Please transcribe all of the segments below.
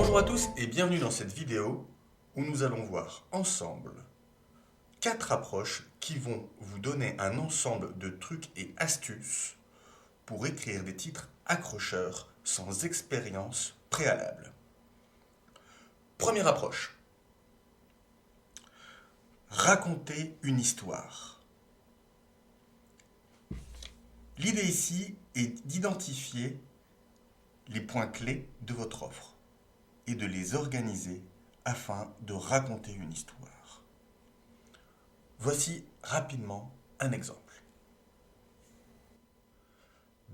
Bonjour à tous et bienvenue dans cette vidéo où nous allons voir ensemble 4 approches qui vont vous donner un ensemble de trucs et astuces pour écrire des titres accrocheurs sans expérience préalable. Première approche. Raconter une histoire. L'idée ici est d'identifier les points clés de votre offre et de les organiser afin de raconter une histoire. Voici rapidement un exemple.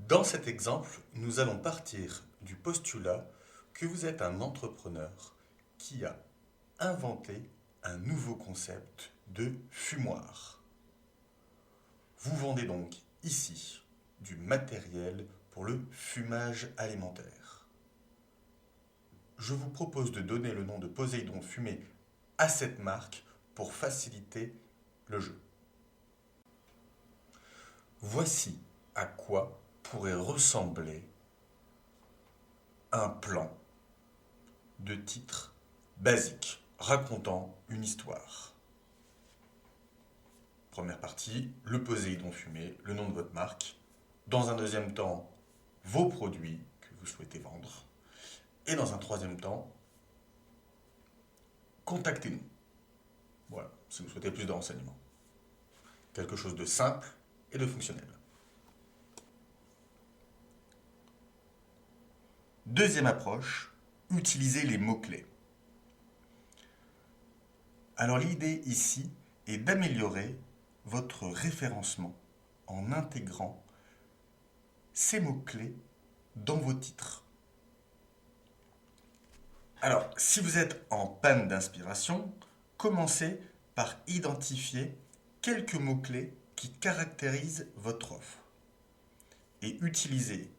Dans cet exemple, nous allons partir du postulat que vous êtes un entrepreneur qui a inventé un nouveau concept de fumoir. Vous vendez donc ici du matériel pour le fumage alimentaire. Je vous propose de donner le nom de Poséidon Fumé à cette marque pour faciliter le jeu. Voici à quoi pourrait ressembler un plan de titre basique racontant une histoire. Première partie, le Poséidon Fumé, le nom de votre marque. Dans un deuxième temps, vos produits que vous souhaitez vendre. Et dans un troisième temps, contactez-nous. Voilà, si vous souhaitez plus de renseignements. Quelque chose de simple et de fonctionnel. Deuxième approche, utilisez les mots-clés. Alors l'idée ici est d'améliorer votre référencement en intégrant ces mots-clés dans vos titres. Alors, si vous êtes en panne d'inspiration, commencez par identifier quelques mots-clés qui caractérisent votre offre et utilisez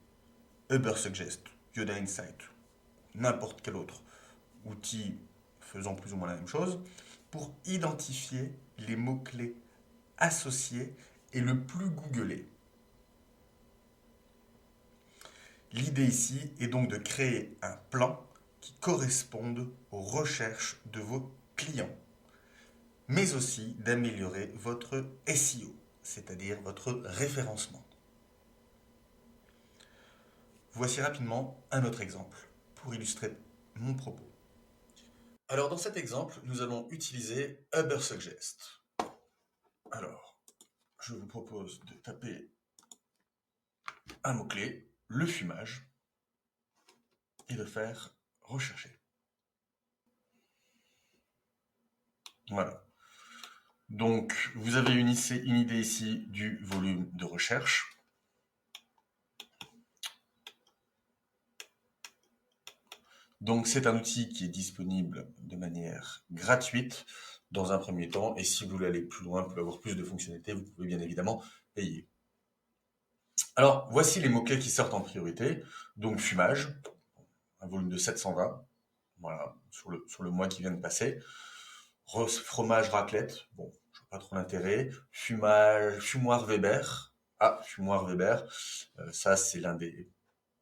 Ubersuggest, Yoda Insight, n'importe quel autre outil faisant plus ou moins la même chose pour identifier les mots-clés associés et le plus googlés. L'idée ici est donc de créer un plan qui corresponde aux recherches de vos clients, mais aussi d'améliorer votre SEO, c'est-à-dire votre référencement. Voici rapidement un autre exemple pour illustrer mon propos. Alors dans cet exemple, nous allons utiliser Ubersuggest. Alors, je vous propose de taper un mot-clé, le fumage, et de faire rechercher. Voilà. Donc, vous avez une idée ici du volume de recherche. Donc, c'est un outil qui est disponible de manière gratuite dans un premier temps. Et si vous voulez aller plus loin, pour avoir plus de fonctionnalités, vous pouvez bien évidemment payer. Alors, voici les mots-clés qui sortent en priorité. Donc, fumage, un volume de 720, voilà, sur le mois qui vient de passer. Fromage raclette, bon, je vois pas trop l'intérêt. Fumoir Weber, fumoir Weber, ça c'est l'un des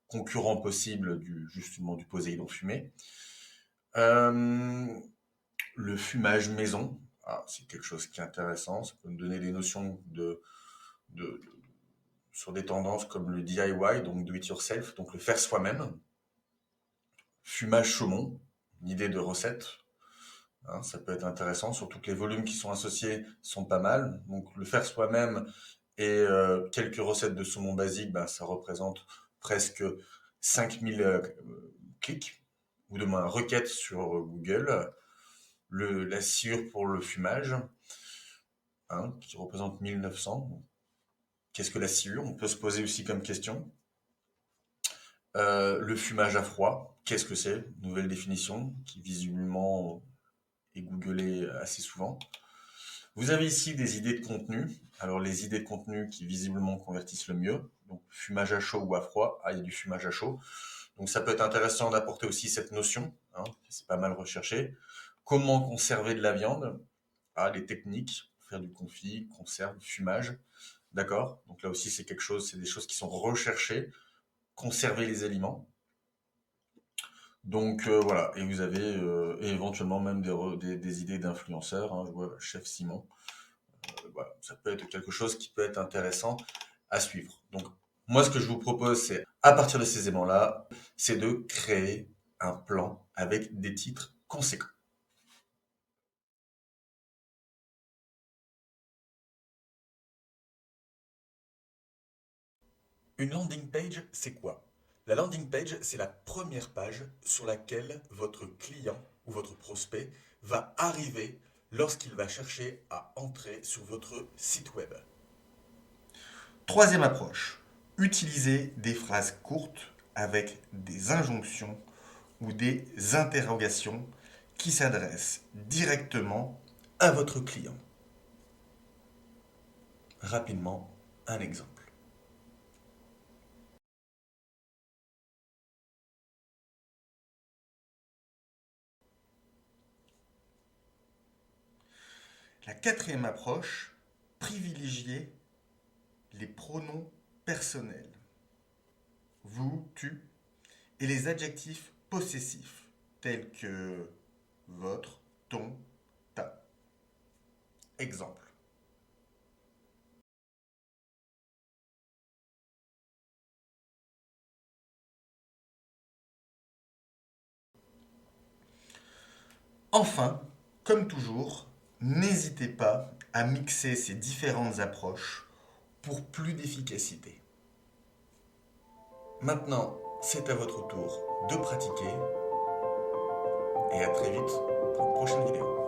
concurrents possibles justement du Poséidon fumé. Le fumage maison, c'est quelque chose qui est intéressant, ça peut me donner des notions sur des tendances comme le DIY, donc do it yourself, donc le faire soi-même. Fumage saumon, une idée de recette. Ça peut être intéressant, surtout que les volumes qui sont associés sont pas mal. Donc le faire soi-même et quelques recettes de saumon basique, ça représente presque 5000 clics, ou de moins requêtes sur Google. La sciure pour le fumage, qui représente 1900. Qu'est-ce que la sciure? On peut se poser aussi comme question. Le fumage à froid, qu'est-ce que c'est? Nouvelle définition qui visiblement est googlée assez souvent. Vous avez ici des idées de contenu. Alors les idées de contenu qui visiblement convertissent le mieux. Donc fumage à chaud ou à froid. Il y a du fumage à chaud. Donc ça peut être intéressant d'apporter aussi cette notion. C'est pas mal recherché. Comment conserver de la viande? Les techniques. Faire du confit, conserve, fumage. D'accord? Donc là aussi c'est des choses qui sont recherchées. Conserver les aliments. Donc voilà, et vous avez et éventuellement même des idées d'influenceurs, hein, je vois Chef Simon. Voilà, ça peut être quelque chose qui peut être intéressant à suivre. Donc moi, ce que je vous propose, c'est à partir de ces éléments-là, c'est de créer un plan avec des titres conséquents. Une landing page, c'est quoi? La landing page, c'est la première page sur laquelle votre client ou votre prospect va arriver lorsqu'il va chercher à entrer sur votre site web. Troisième approche, utilisez des phrases courtes avec des injonctions ou des interrogations qui s'adressent directement à votre client. Rapidement, un exemple. La quatrième approche, privilégiez les pronoms personnels, vous, tu, et les adjectifs possessifs, tels que votre, ton, ta. Exemple. Enfin, comme toujours, n'hésitez pas à mixer ces différentes approches pour plus d'efficacité. Maintenant, c'est à votre tour de pratiquer et à très vite pour une prochaine vidéo.